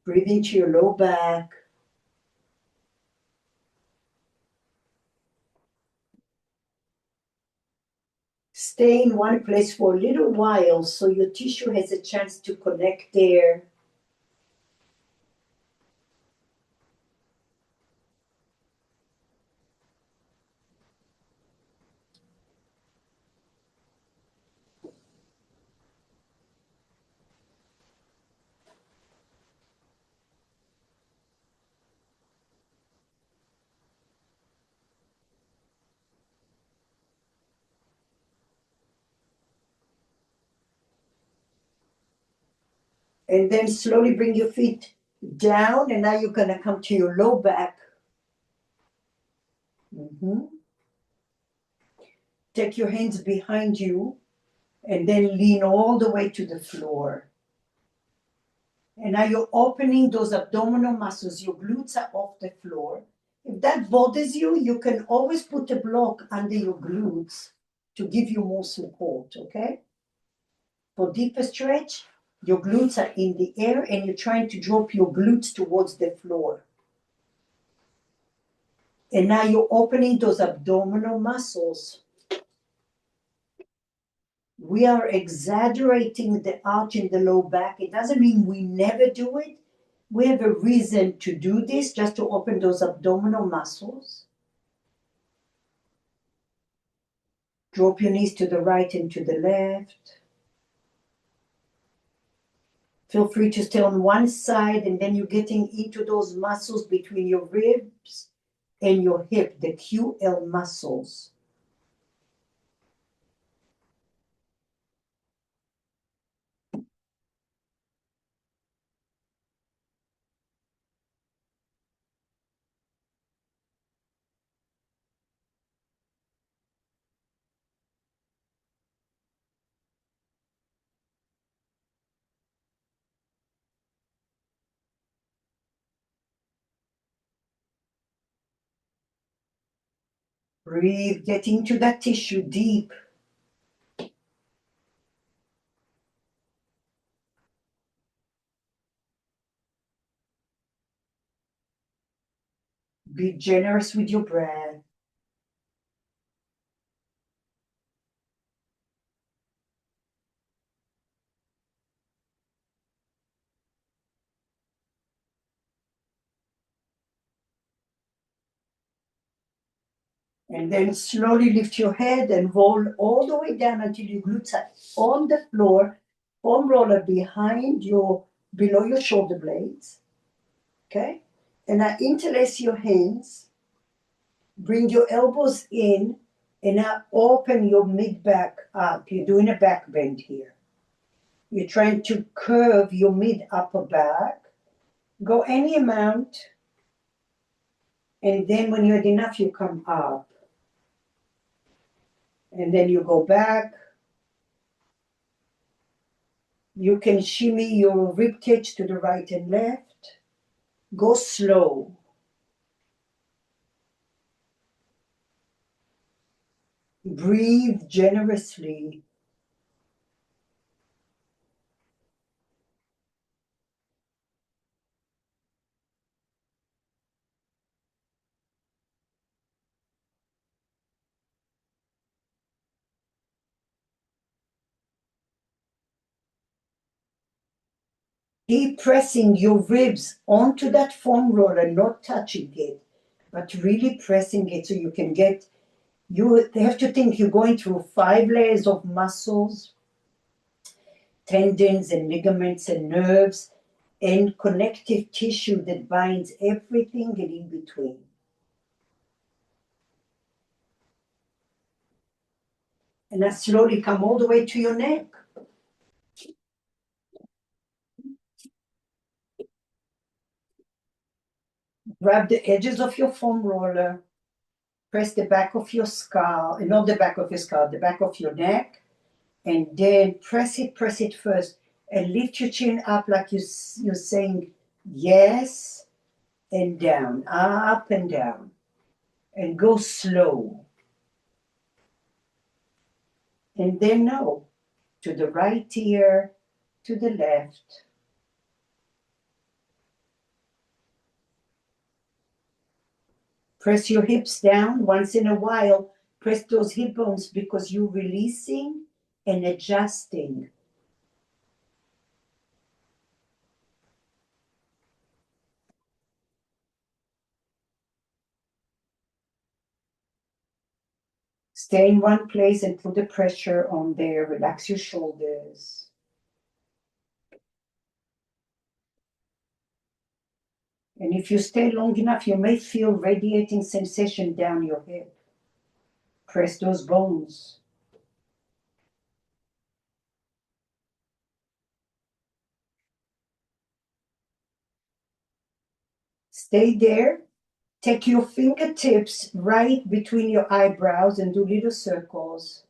Breathe into your low back. Stay in one place for a little while so your tissue has a chance to connect there. And then slowly bring your feet down, and now you're going to come to your low back. Take your hands behind you and then lean all the way to the floor. And now you're opening those abdominal muscles. Your glutes are off the floor. If that bothers you, you can always put a block under your glutes to give you more support, okay? For deeper stretch, your glutes are in the air and you're trying to drop your glutes towards the floor. And now you're opening those abdominal muscles. We are exaggerating the arch in the low back. It doesn't mean we never do it. We have a reason to do this, just to open those abdominal muscles. Drop your knees to the right and to the left. Feel free to stay on one side, and then you're getting into those muscles between your ribs and your hip, the QL muscles. Breathe, get into that tissue deep. Be generous with your breath. And then slowly lift your head and roll all the way down until your glutes are on the floor. Foam roller behind your, below your shoulder blades. Okay? And now interlace your hands. Bring your elbows in. And now open your mid back up. You're doing a back bend here. You're trying to curve your mid upper back. Go any amount. And then when you had enough, you come up. And then you go back. You can shimmy your rib cage to the right and left. Go slow. Breathe generously. Keep pressing your ribs onto that foam roller, not touching it, but really pressing it so you can get You have to think you're going through 5 layers of muscles, tendons and ligaments and nerves, and connective tissue that binds everything and in between. And now slowly come all the way to your neck. Grab the edges of your foam roller, press the back of your skull, not the back of your skull, the back of your neck, and then press it first, and lift your chin up like you're saying yes, and down, up and down, and go slow. And then no, to the right ear, to the left. Press your hips down once in a while. Press those hip bones because you're releasing and adjusting. Stay in one place and put the pressure on there. Relax your shoulders. And if you stay long enough, you may feel radiating sensation down your head. Press those bones. Stay there. Take your fingertips right between your eyebrows and do little circles.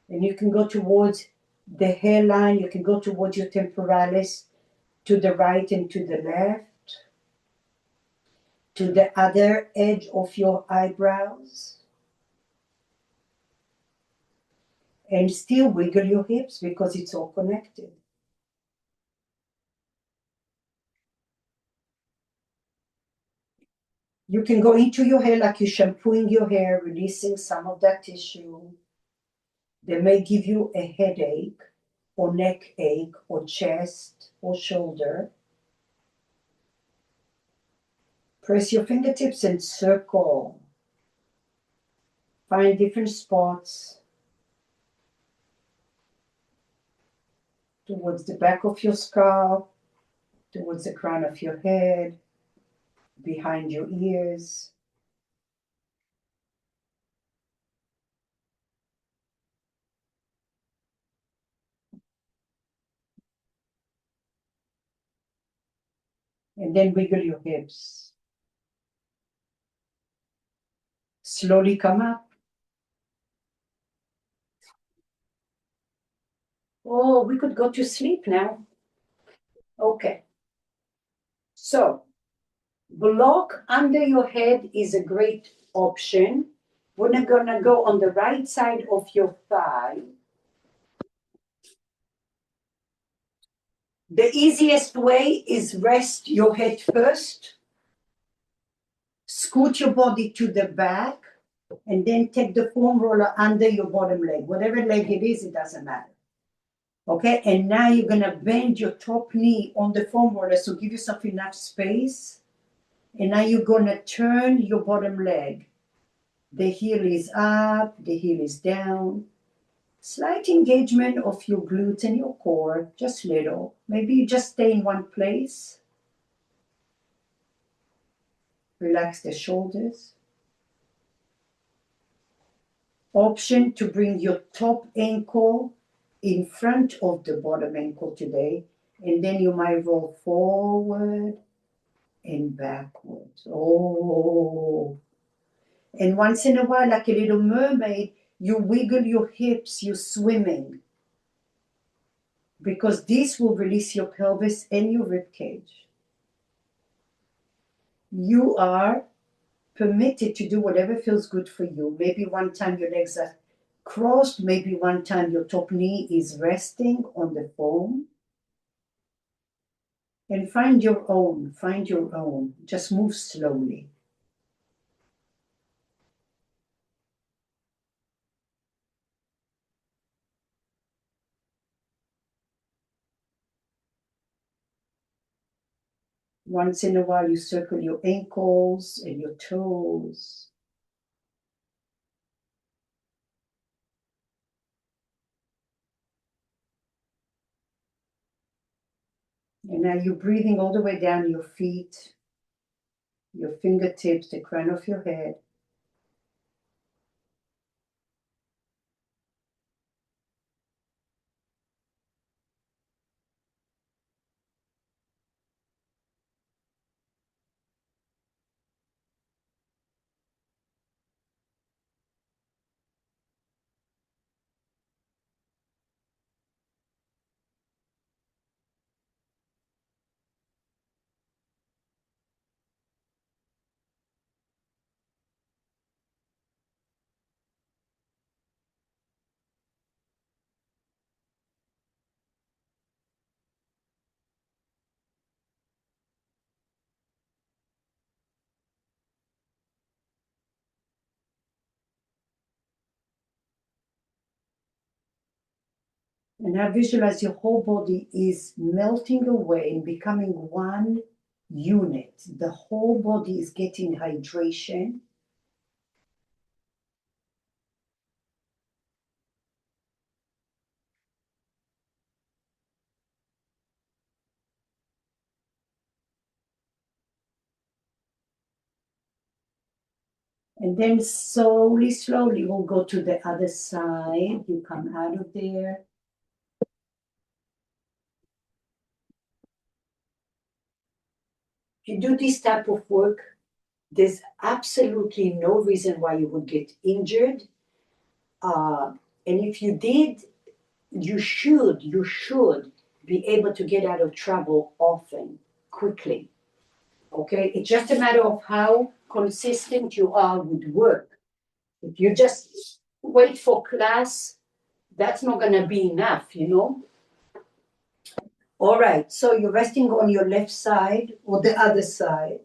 And you can go towards the hairline. You can go towards your temporalis, to the right and to the left, to the other edge of your eyebrows. And still wiggle your hips because it's all connected. You can go into your hair like you're shampooing your hair, releasing some of that tissue. They may give you a headache or neck ache or chest or shoulder. Press your fingertips and circle. Find different spots towards the back of your scalp, towards the crown of your head, behind your ears. And then wiggle your hips. Slowly come up. Oh, we could go to sleep now. Okay. So, block under your head is a great option. We're gonna go on the right side of your thigh. The easiest way is rest your head first, scoot your body to the back, and then take the foam roller under your bottom leg. Whatever leg it is, it doesn't matter. Okay, and now you're gonna bend your top knee on the foam roller, so give yourself enough space. And now you're gonna turn your bottom leg. The heel is up, the heel is down. Slight engagement of your glutes and your core, just little. Maybe you just stay in one place. Relax the shoulders. Option to bring your top ankle in front of the bottom ankle today. And then you might roll forward and backwards. Oh. And once in a while, like a little mermaid, you wiggle your hips, you're swimming. Because this will release your pelvis and your rib cage. You are permitted to do whatever feels good for you. Maybe one time your legs are crossed, maybe one time your top knee is resting on the foam. And find your own. Just move slowly. Once in a while, you circle your ankles and your toes. And now you're breathing all the way down your feet, your fingertips, the crown of your head. And now visualize your whole body is melting away and becoming one unit. The whole body is getting hydration. And then slowly, slowly, we'll go to the other side. You come out of there. If you do this type of work, there's absolutely no reason why you would get injured. And if you did, you should be able to get out of trouble often, quickly. Okay? It's just a matter of how consistent you are with work. If you just wait for class, that's not going to be enough, you know? All right, so you're resting on your left side or the other side.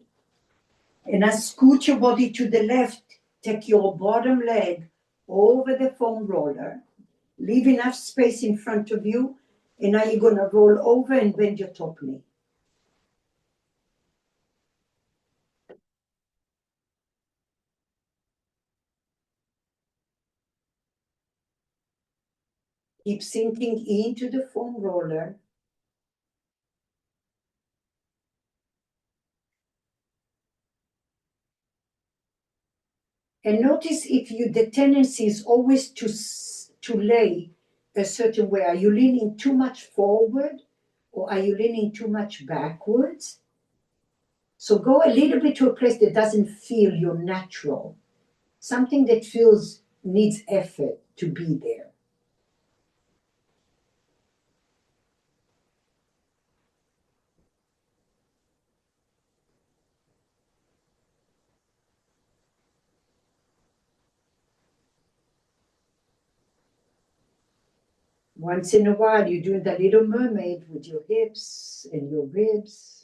And now scoot your body to the left. Take your bottom leg over the foam roller. Leave enough space in front of you. And now you're going to roll over and bend your top knee. Keep sinking into the foam roller. And notice if the tendency is always to lay a certain way. Are you leaning too much forward or are you leaning too much backwards? So go a little bit to a place that doesn't feel your natural, something that feels needs effort to be there. Once in a while, you're doing the little mermaid with your hips and your ribs.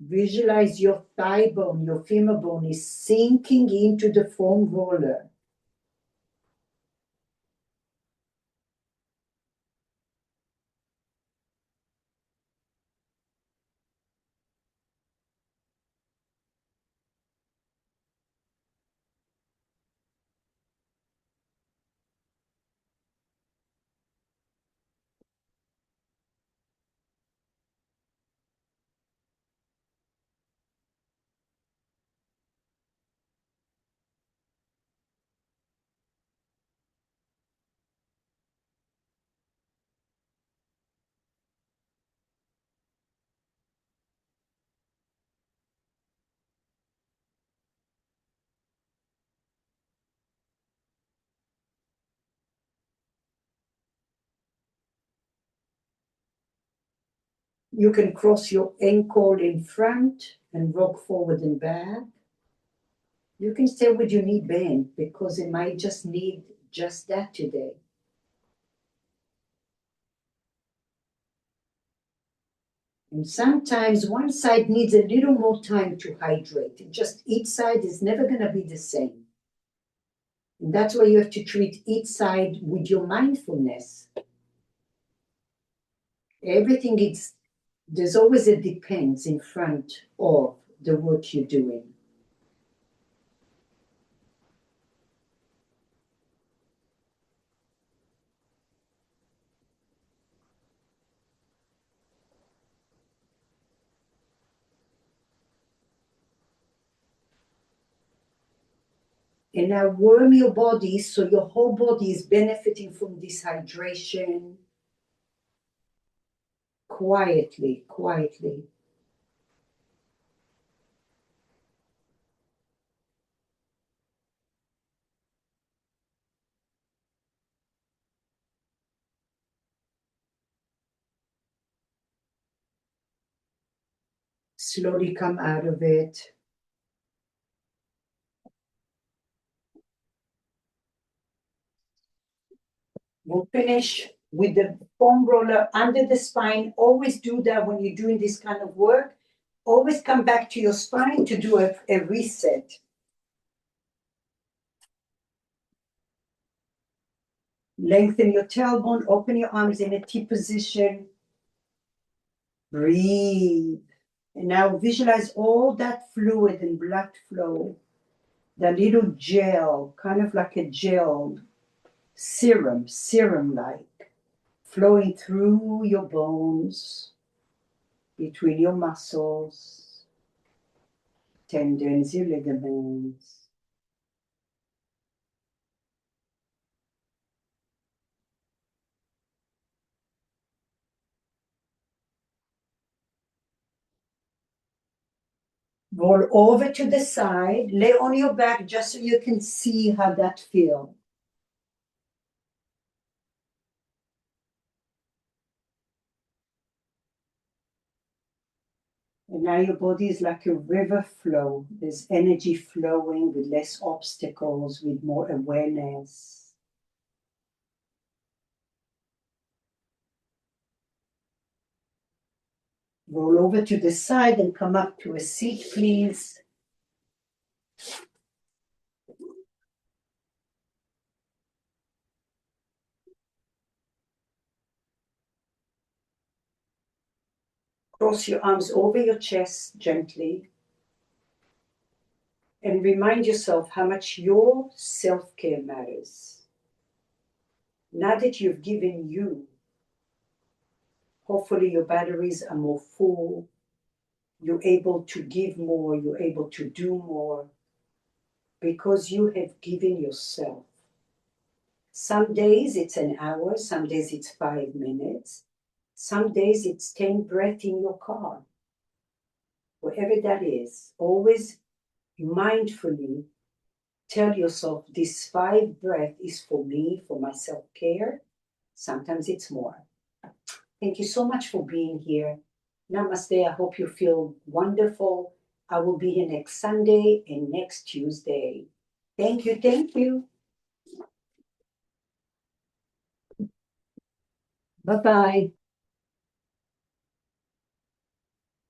Visualize your thigh bone, your femur bone is sinking into the foam roller. You can cross your ankle in front and rock forward and back. You can stay with your knee bent because it might just need just that today. And sometimes one side needs a little more time to hydrate. Just each side is never going to be the same. And that's why you have to treat each side with your mindfulness. Everything is, there's always a depends in front of the work you're doing. And now warm your body so your whole body is benefiting from this hydration. Quietly, quietly. Slowly come out of it. We'll finish with the foam roller under the spine. Always do that when you're doing this kind of work. Always come back to your spine to do a reset. Lengthen your tailbone, open your arms in a T position. Breathe. And now visualize all that fluid and blood flow, that little gel, kind of like a gel, serum-like, flowing through your bones, between your muscles, tendons, your ligaments. Roll over to the side, lay on your back just so you can see how that feels. And now your body is like a river flow. There's energy flowing with less obstacles, with more awareness. Roll over to the side and come up to a seat, please. Cross your arms over your chest gently. And remind yourself how much your self-care matters. Now that you've given you, hopefully your batteries are more full. You're able to give more. You're able to do more because you have given yourself. Some days it's an hour. Some days it's 5 minutes. Some days it's 10 breaths in your car. Wherever that is, always mindfully tell yourself this 5 breath is for me, for my self-care. Sometimes it's more. Thank you so much for being here. Namaste. I hope you feel wonderful. I will be here next Sunday and next Tuesday. Thank you. Thank you. Bye-bye.